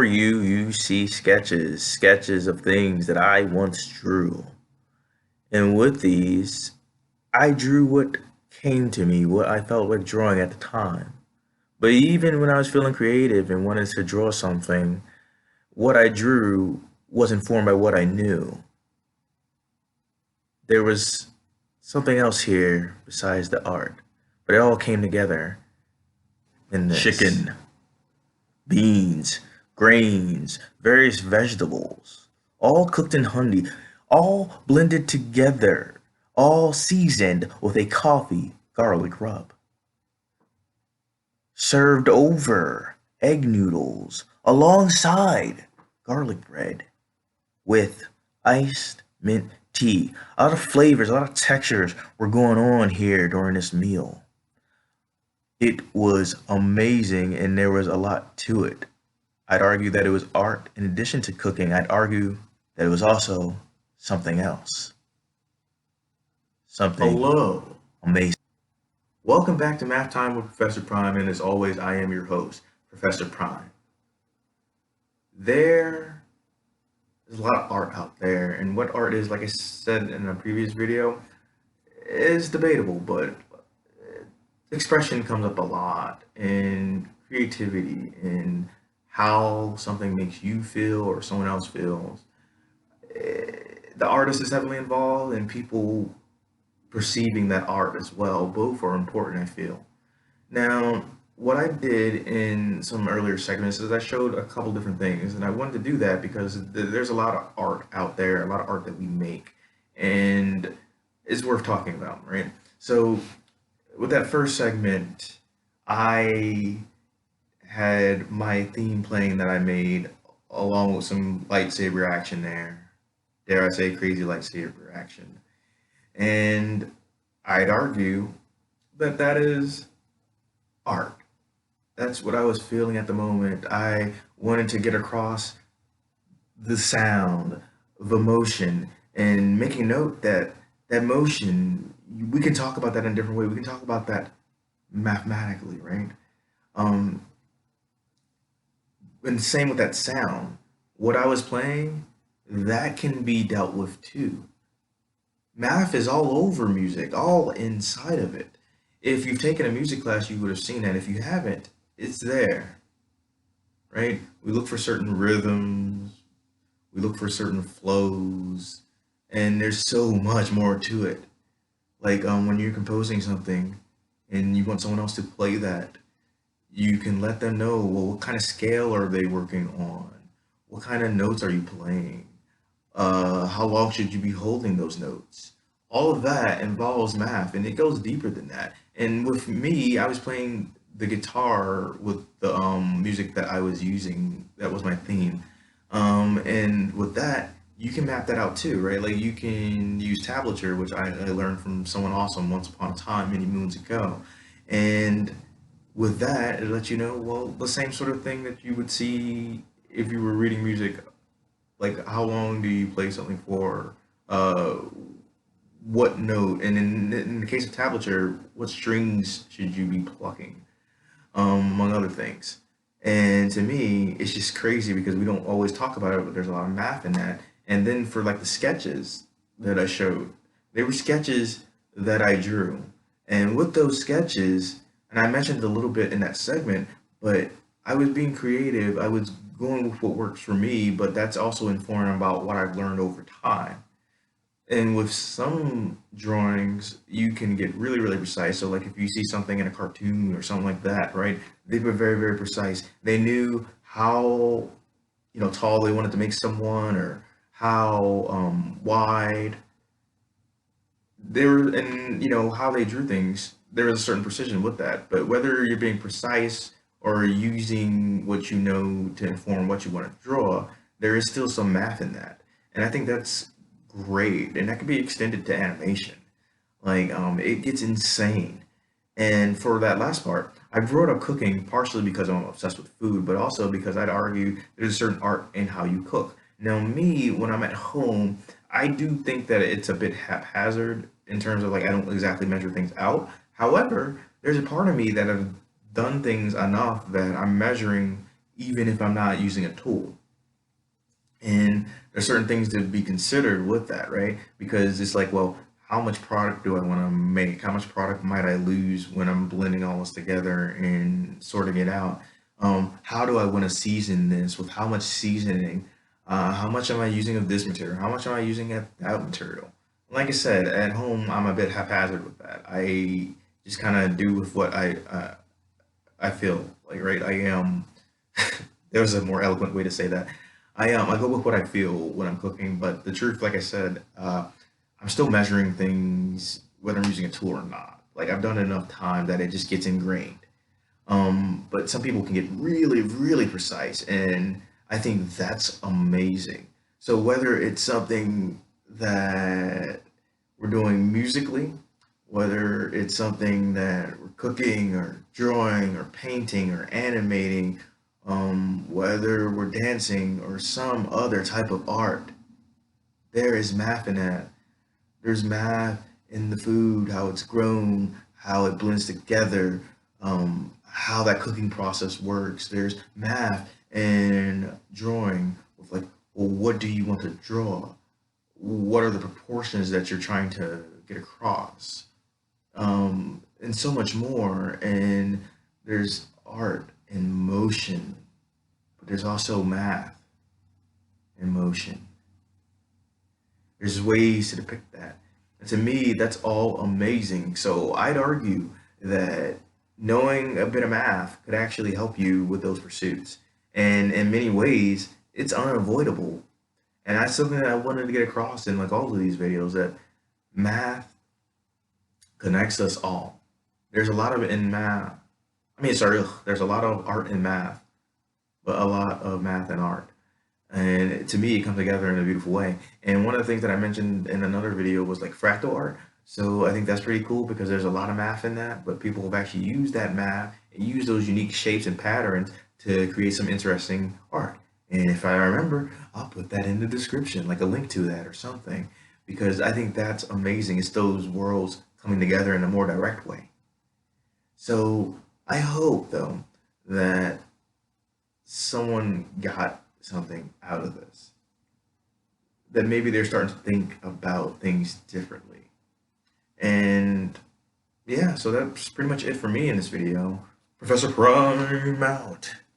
you, you see sketches of things that I once drew. And with these, I drew what came to me, what I felt like drawing at the time. But even when I was feeling creative and wanted to draw something, what I drew was informed by what I knew. There was something else here besides the art, but it all came together in this. Chicken, beans, grains, various vegetables, all cooked in honey, all blended together, all seasoned with a coffee garlic rub. Served over egg noodles alongside garlic bread with iced mint tea. A lot of flavors, a lot of textures were going on here during this meal. It was amazing and there was a lot to it. I'd argue that it was art in addition to cooking. I'd argue that it was also something else. Something Hello. Amazing. Welcome back to Math Time with Professor Prime, and as always, I am your host, Professor Prime. There is a lot of art out there, and what art is, like I said in a previous video, is debatable, but expression comes up a lot, and creativity, and how something makes you feel or someone else feels. The artist is heavily involved, and people perceiving that art as well. Both are important, I feel. Now, what I did in some earlier segments is I showed a couple different things, and I wanted to do that because there's a lot of art out there, a lot of art that we make, and it's worth talking about, right? So, with that first segment, I had my theme playing that I made along with some lightsaber action there. Dare I say crazy lightsaber action. And I'd argue that that is art. That's what I was feeling at the moment. I wanted to get across the sound of emotion and making note that that motion, we can talk about that in a different way. We can talk about that mathematically, right? Um, and same with that sound. What I was playing, that can be dealt with too. Math is all over music, all inside of it. If you've taken a music class, you would have seen that. If you haven't, it's there, right? We look for certain rhythms, we look for certain flows, and there's so much more to it. Like when you're composing something and you want someone else to play that, you can let them know, well, what kind of scale are they working on? What kind of notes are you playing? How long should you be holding those notes? All of that involves math, and it goes deeper than that. And with me, I was playing the guitar with the music that I was using. That was my theme. And with that, you can map that out too, right? Like you can use tablature, which I learned from someone awesome once upon a time, many moons ago. And with that, it lets you know, well, the same sort of thing that you would see if you were reading music, like how long do you play something for? Uh, what note? And in the case of tablature, what strings should you be plucking? Among other things. And to me, it's just crazy because we don't always talk about it, but there's a lot of math in that. And then for like the sketches that I showed, they were sketches that I drew. And with those sketches, and I mentioned a little bit in that segment, but I was being creative. I was going with what works for me, but that's also informed about what I've learned over time. And with some drawings, you can get really, really precise. So, like if you see something in a cartoon or something like that, right? They were very, very precise. They knew how, tall they wanted to make someone or how wide they were, and how they drew things. There was a certain precision with that. But whether you're being precise or using what you know to inform what you want to draw, there is still some math in that. And I think that's great, and that can be extended to animation. Like it gets insane. And for that last part, I brought up cooking partially because I'm obsessed with food, but also because I'd argue there's a certain art in how you cook. Now, me, when I'm at home, I do think that it's a bit haphazard in terms of like I don't exactly measure things out. However, there's a part of me that have done things enough that I'm measuring even if I'm not using a tool. And there's certain things to be considered with that, right? Because it's like, well, how much product do I want to make? How much product might I lose when I'm blending all this together and sorting it out? How do I want to season this? With how much seasoning? How much am I using of this material? How much am I using of that material? Like I said, at home, I'm a bit haphazard with that. I just kind of do with what I feel like, right? I am. There was a more eloquent way to say that. I go with what I feel when I'm cooking, but the truth, like I said, I'm still measuring things whether I'm using a tool or not. Like I've done it enough time that it just gets ingrained. But some people can get really, really precise, and I think that's amazing. So whether it's something that we're doing musically, whether it's something that we're cooking or drawing or painting or animating, whether we're dancing or some other type of art, there is math in that. There's math in the food, how it's grown, how it blends together, how that cooking process works. There's math in drawing with like, well, what do you want to draw? What are the proportions that you're trying to get across? And so much more. And there's art and motion, but there's also math and motion. There's ways to depict that. And to me, that's all amazing. So I'd argue that knowing a bit of math could actually help you with those pursuits. And in many ways, it's unavoidable. And that's something that I wanted to get across in like all of these videos, that math connects us all. There's a lot of it in math. I mean, sorry, there's a lot of art in math, but a lot of math and art. And to me, it comes together in a beautiful way. And one of the things that I mentioned in another video was like fractal art. So I think that's pretty cool because there's a lot of math in that, but people have actually used that math and used those unique shapes and patterns to create some interesting art. And if I remember, I'll put that in the description, like a link to that or something, because I think that's amazing. It's those worlds coming together in a more direct way. So I hope though that someone got something out of this, that maybe they're starting to think about things differently. And yeah, so that's pretty much it for me in this video. Professor Prime out.